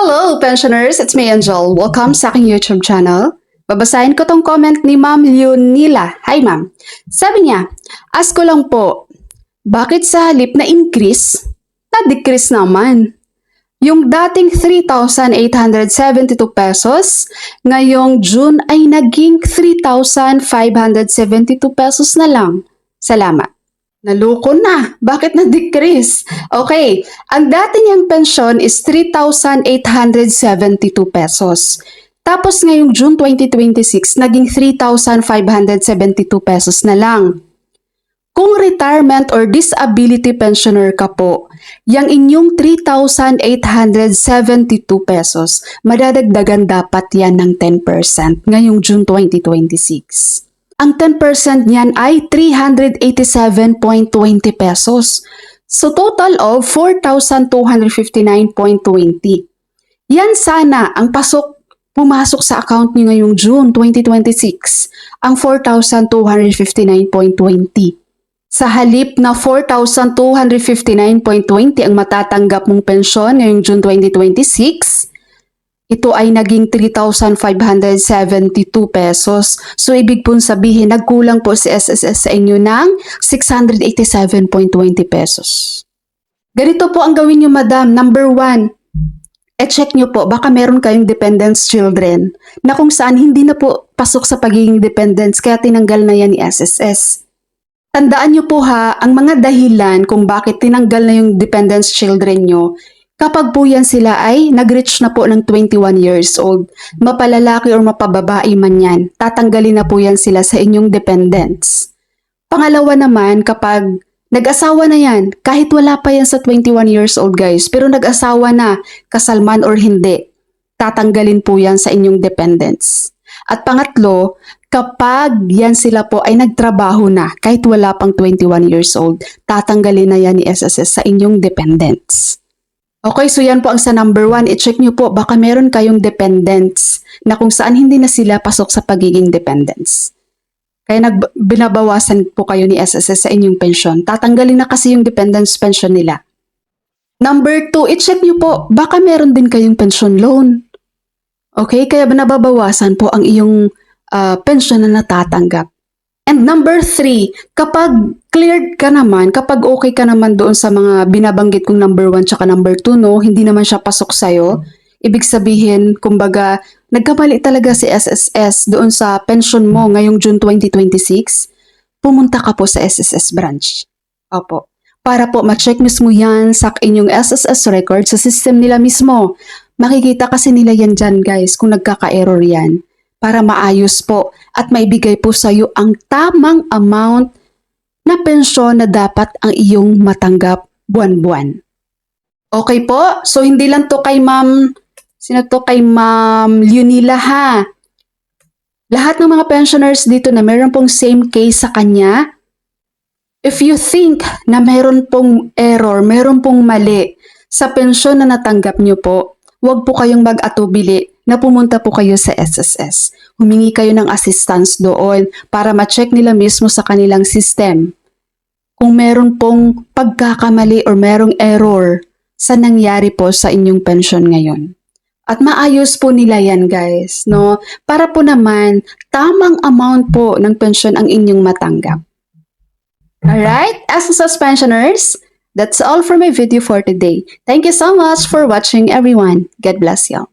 Hello, pensioners! It's me, Angel. Welcome sa aking YouTube channel. Babasahin ko tong comment ni Ma'am Leonila. Hi, Ma'am. Sabi niya, ask ko lang po, bakit sa halip na increase, na-decrease naman? Yung dating 3,872 pesos, ngayong June ay naging 3,572 pesos na lang. Salamat. Naloko na. Bakit na-decrease? Okay, ang dati niyang pensyon is 3,872 pesos. Tapos ngayong June 2026, naging 3,572 pesos na lang. Kung retirement or disability pensioner ka po, yung inyong 3,872 pesos, madadagdagan dapat yan ng 10% ngayong June 2026. Ang 10% niyan ay 387.20 pesos. So total of 4,259.20. Yan sana ang pumasok sa account niyo ngayong June 2026, ang 4,259.20. Sa halip na 4,259.20 ang matatanggap mong pensyon ngayong June 2026, ito ay naging 3,572 pesos. So, ibig pong sabihin, nagkulang po si SSS sa inyo ng 687.20 pesos. Ganito po ang gawin nyo, madam. Number 1, check nyo po, baka meron kayong dependents children na kung saan hindi na po pasok sa pagiging dependents kaya tinanggal na yan ni SSS. Tandaan nyo po ha, ang mga dahilan kung bakit tinanggal na yung dependents children nyo, kapag po yan sila ay nag-reach na po ng 21 years old, mapalalaki or mapababae man yan, tatanggalin na po yan sila sa inyong dependents. Pangalawa naman, kapag nag-asawa na yan, kahit wala pa yan sa 21 years old guys, pero nag-asawa na, kasal man or hindi, tatanggalin po yan sa inyong dependents. At pangatlo, kapag yan sila po ay nagtrabaho na, kahit wala pang 21 years old, tatanggalin na yan ni SSS sa inyong dependents. Okay, so yan po ang sa number 1. I-check nyo po, baka meron kayong dependents na kung saan hindi na sila pasok sa pagiging dependents. Kaya binabawasan po kayo ni SSS sa inyong pensyon. Tatanggalin na kasi yung dependents pension nila. Number 2, i-check nyo po, baka meron din kayong pension loan. Okay, kaya nababawasan po ang iyong pensyon na natatanggap. And number 3, kapag cleared ka naman, kapag okay ka naman doon sa mga binabanggit kong number 1 tsaka number 2, no, hindi naman siya pasok sa'yo, ibig sabihin, kumbaga, nagkamali talaga si SSS doon sa pension mo ngayong June 2026, pumunta ka po sa SSS branch. Opo. Para po ma-check mismo yan sa inyong SSS record sa system nila mismo. Makikita kasi nila yan dyan guys kung nagkaka-error yan. Para maayos po at maibigay po sa iyo ang tamang amount na pensyon na dapat ang iyong matanggap buwan-buwan. Okay po? So hindi lang to kay Ma'am, sino to kay Ma'am Leonila ha? Lahat ng mga pensioners dito na meron pong same case sa kanya, if you think na meron pong error, meron pong mali sa pensyon na natanggap nyo po, huwag po kayong mag-atubili na pumunta po kayo sa SSS. Humingi kayo ng assistance doon para ma-check nila mismo sa kanilang system kung meron pong pagkakamali or merong error sa nangyari po sa inyong pension ngayon. At maayos po nila yan guys, no? Para po naman tamang amount po ng pension ang inyong matanggap. Alright, SSS pensioners, that's all for my video for today. Thank you so much for watching everyone. God bless you.